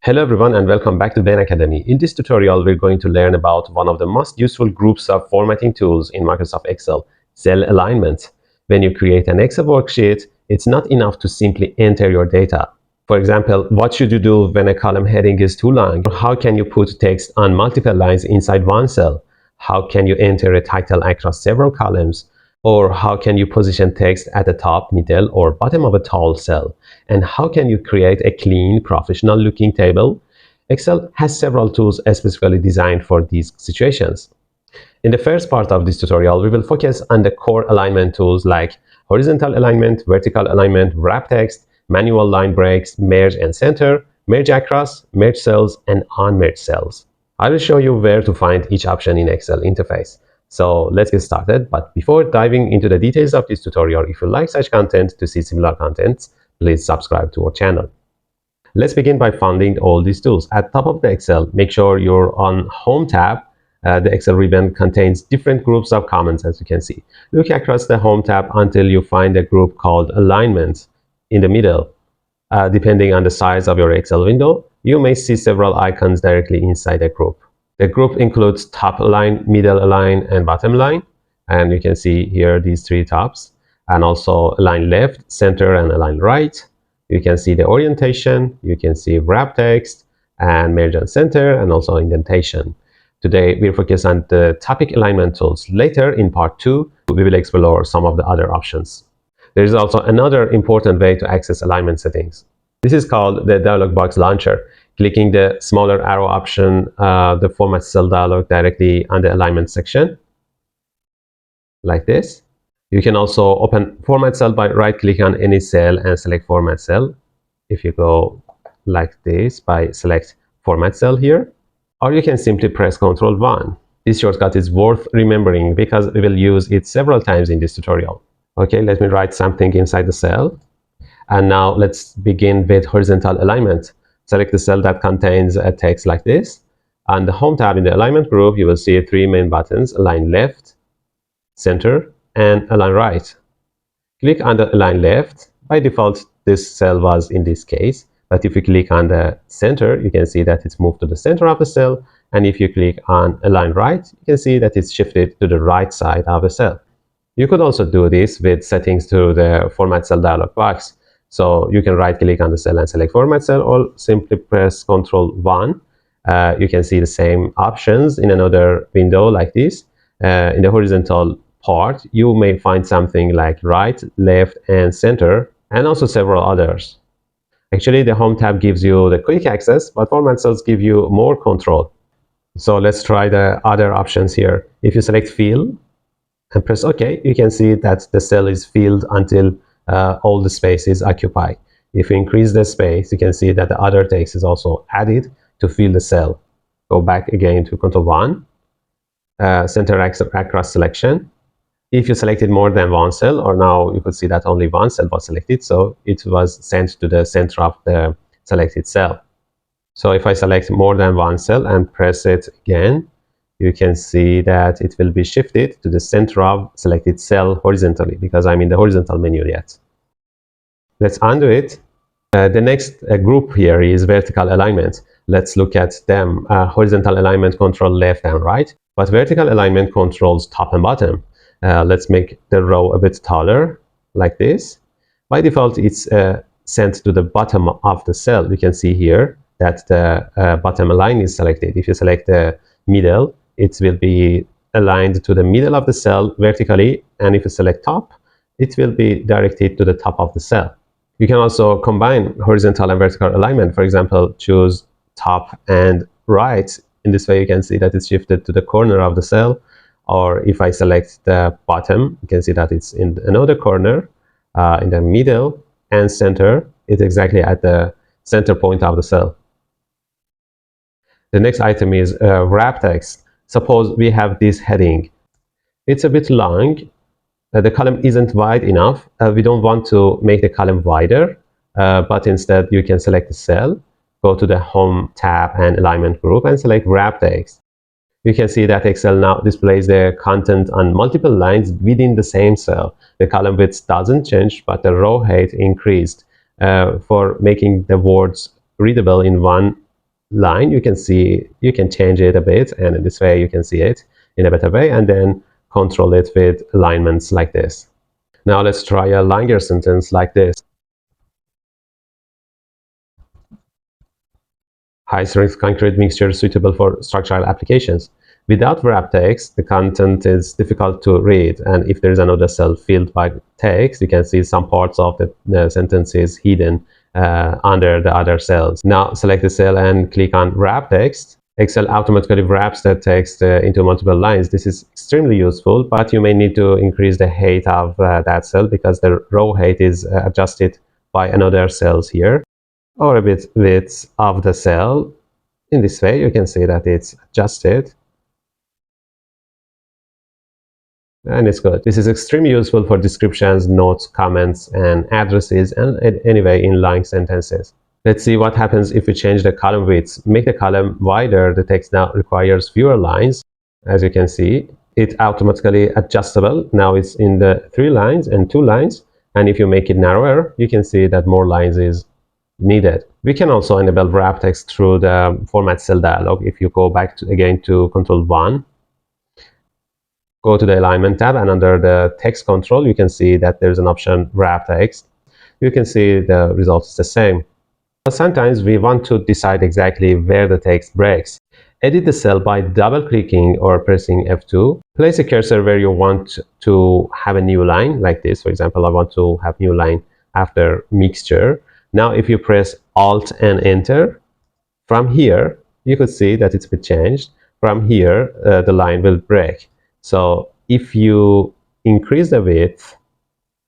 Hello everyone and welcome back to Ben Academy. In this tutorial, we're going to learn about one of the most useful groups of formatting tools in Microsoft Excel, cell alignment. When you create an Excel worksheet, it's not enough to simply enter your data. For example, what should you do when a column heading is too long? How can you put text on multiple lines inside one cell? How can you enter a title across several columns? Or how can you position text at the top, middle, or bottom of a tall cell? And how can you create a clean, professional-looking table? Excel has several tools specifically designed for these situations. In the first part of this tutorial, we will focus on the core alignment tools like horizontal alignment, vertical alignment, wrap text, manual line breaks, merge and center, merge across, merge cells, and unmerge cells. I will show you where to find each option in Excel interface. So let's get started. But before diving into the details of this tutorial, if you like such content to see similar contents, please subscribe to our channel. Let's begin by finding all these tools. At top of the Excel, make sure you're on Home tab. The Excel ribbon contains different groups of comments, as you can see. Look across the Home tab until you find a group called Alignment in the middle. Depending on the size of your Excel window, you may see several icons directly inside a group. The group includes top align, middle align, and bottom line. And you can see here these three tabs. And also align left, center, and align right. You can see the orientation. You can see wrap text, and merge and center, and also indentation. Today, we'll focus on the topic alignment tools. Later, in part 2, we will explore some of the other options. There is also another important way to access alignment settings. This is called the dialog box launcher. Clicking the smaller arrow option, the format cell dialog directly on the alignment section, like this. You can also open format cell by right-clicking on any cell and select format cell. If you go like this by select format cell here, or you can simply press Ctrl 1. This shortcut is worth remembering because we will use it several times in this tutorial. Okay, let me write something inside the cell. And now let's begin with horizontal alignment. Select the cell that contains a text like this. On the Home tab in the Alignment group, you will see three main buttons: Align Left, Center, and Align Right. Click on the Align Left. By default, this cell was in this case. But if you click on the Center, you can see that it's moved to the center of the cell. And if you click on Align Right, you can see that it's shifted to the right side of the cell. You could also do this with settings through the Format Cell dialog box. So you can right-click on the cell and select Format Cell, or simply press Ctrl 1. You can see the same options in another window like this. In the horizontal part, you may find something like right, left, and center, and also several others. Actually, the Home tab gives you the quick access, but Format Cells give you more control. So let's try the other options here. If you select Fill and press OK, you can see that the cell is filled until all the space is occupied. If you increase the space, you can see that the other text is also added to fill the cell. Go back again to Ctrl 1, center across selection. If you selected more than one cell, or now you could see that only one cell was selected, so it was sent to the center of the selected cell. So if I select more than one cell and press it again, you can see that it will be shifted to the center of selected cell horizontally, because I'm in the horizontal menu yet. Let's undo it. The next group here is vertical alignment. Let's look at them. Horizontal alignment controls left and right, but vertical alignment controls top and bottom. Let's make the row a bit taller, like this. By default, it's sent to the bottom of the cell. You can see here that the bottom line is selected. If you select the middle, it will be aligned to the middle of the cell vertically, and if you select top, it will be directed to the top of the cell. You can also combine horizontal and vertical alignment. For example, choose top and right. In this way, you can see that it's shifted to the corner of the cell. Or if I select the bottom, you can see that it's in another corner, in the middle and center. It's exactly at the center point of the cell. The next item is wrap text. Suppose we have this heading. It's a bit long. The column isn't wide enough. We don't want to make the column wider, but instead you can select the cell, go to the Home tab and Alignment group, and select Wrap Text. You can see that Excel now displays the content on multiple lines within the same cell. The column width doesn't change, but the row height increased for making the words readable in one line, you can see, you can change it a bit, and in this way you can see it in a better way, and then control it with alignments like this. Now let's try a longer sentence like this. High-strength concrete mixture suitable for structural applications. Without wrap text, the content is difficult to read, and if there is another cell filled by text, you can see some parts of the sentence is hidden under the other cells. Now select the cell and click on wrap text. Excel automatically wraps the text into multiple lines. This is extremely useful, but you may need to increase the height of that cell because the row height is adjusted by another cells here, or a bit width of the cell. In this way, you can see that it's adjusted. And it's good. This is extremely useful for descriptions, notes, comments, and addresses, and anyway, in long sentences. Let's see what happens if we change the column width. Make the column wider. The text now requires fewer lines. As you can see, it's automatically adjustable. Now it's in the 3 lines and 2 lines. And if you make it narrower, you can see that more lines is needed. We can also enable wrap text through the format cell dialog. If you go back again to Ctrl 1, go to the alignment tab, and under the text control, you can see that there's an option wrap text. You can see the result is the same. But sometimes we want to decide exactly where the text breaks. Edit the cell by double-clicking or pressing F2. Place a cursor where you want to have a new line, like this. For example, I want to have new line after mixture. Now, if you press Alt and Enter, from here, you could see that it's been changed. From here, the line will break. So if you increase the width,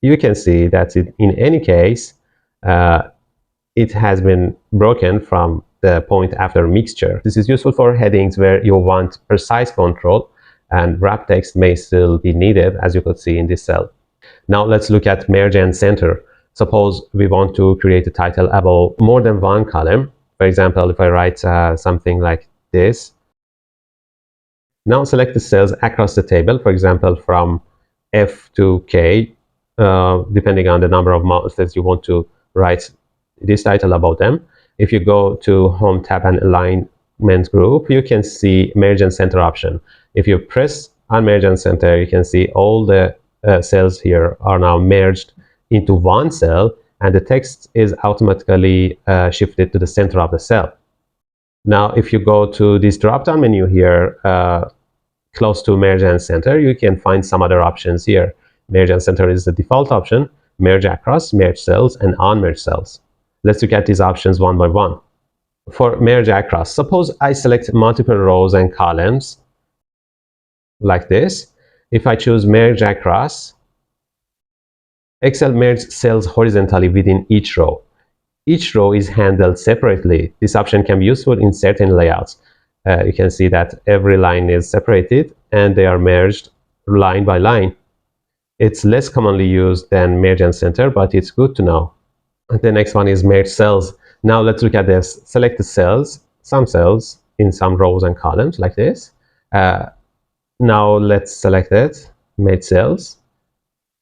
you can see that in any case, it has been broken from the point after mixture. This is useful for headings where you want precise control, and wrap text may still be needed, as you could see in this cell. Now let's look at merge and center. Suppose we want to create a title above more than one column. For example, if I write something like this. Now select the cells across the table, for example, from F to K, depending on the number of cells you want to write this title about them. If you go to Home tab and Alignment group, you can see Merge and Center option. If you press on Merge and Center, you can see all the cells here are now merged into one cell, and the text is automatically shifted to the center of the cell. Now, if you go to this drop-down menu here, close to Merge and Center, you can find some other options here. Merge and Center is the default option, Merge Across, Merge Cells, and Unmerge Cells. Let's look at these options one by one. For Merge Across, suppose I select multiple rows and columns like this. If I choose Merge Across, Excel merges cells horizontally within each row. Each row is handled separately. This option can be useful in certain layouts. You can see that every line is separated and they are merged line by line. It's less commonly used than Merge and Center, but it's good to know. The next one is Merge Cells. Now let's look at this. Select the cells, some cells in some rows and columns like this. Now let's select it, Merge Cells.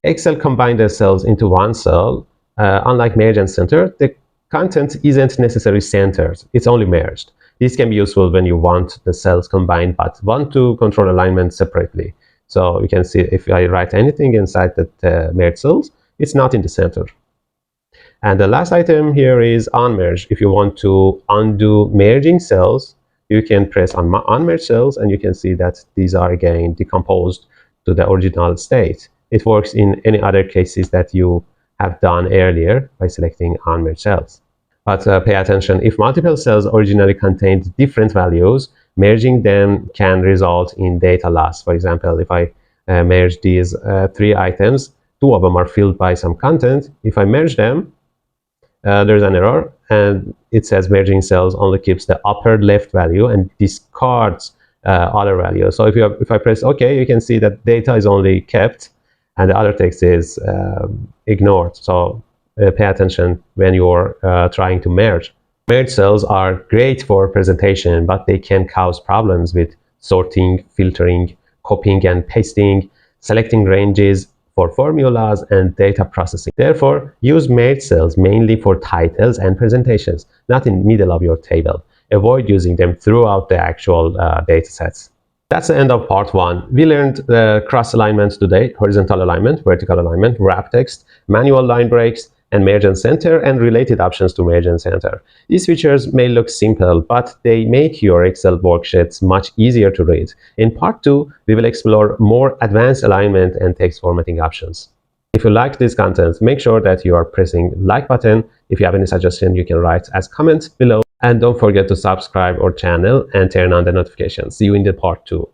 Excel combined the cells into one cell. Unlike Merge and Center, the content isn't necessarily centered, it's only merged. This can be useful when you want the cells combined but want to control alignment separately. So you can see if I write anything inside the merged cells, it's not in the center. And the last item here is unmerge. If you want to undo merging cells, you can press on unmerge cells, and you can see that these are again decomposed to the original state. It works in any other cases that you have done earlier by selecting unmerge cells. But pay attention, if multiple cells originally contained different values, merging them can result in data loss. For example, if I merge these 3 items, 2 of them are filled by some content. If I merge them, there's an error, and it says merging cells only keeps the upper left value and discards other values. So if I press OK, you can see that data is only kept and the other text is ignored. So pay attention when you're trying to merge. Merge cells are great for presentation, but they can cause problems with sorting, filtering, copying and pasting, selecting ranges for formulas, and data processing. Therefore, use merge cells mainly for titles and presentations, not in the middle of your table. avoid using them throughout the actual data sets. That's the end of part 1. We learned cross alignment today, horizontal alignment, vertical alignment, wrap text, manual line breaks, and merge and center, and related options to merge and center. These features may look simple, but they make your Excel worksheets much easier to read. In part 2, we will explore more advanced alignment and text formatting options. If you liked this content, make sure that you are pressing like button. If you have any suggestion, you can write as comments below. And don't forget to subscribe our channel and turn on the notifications. See you in the part 2.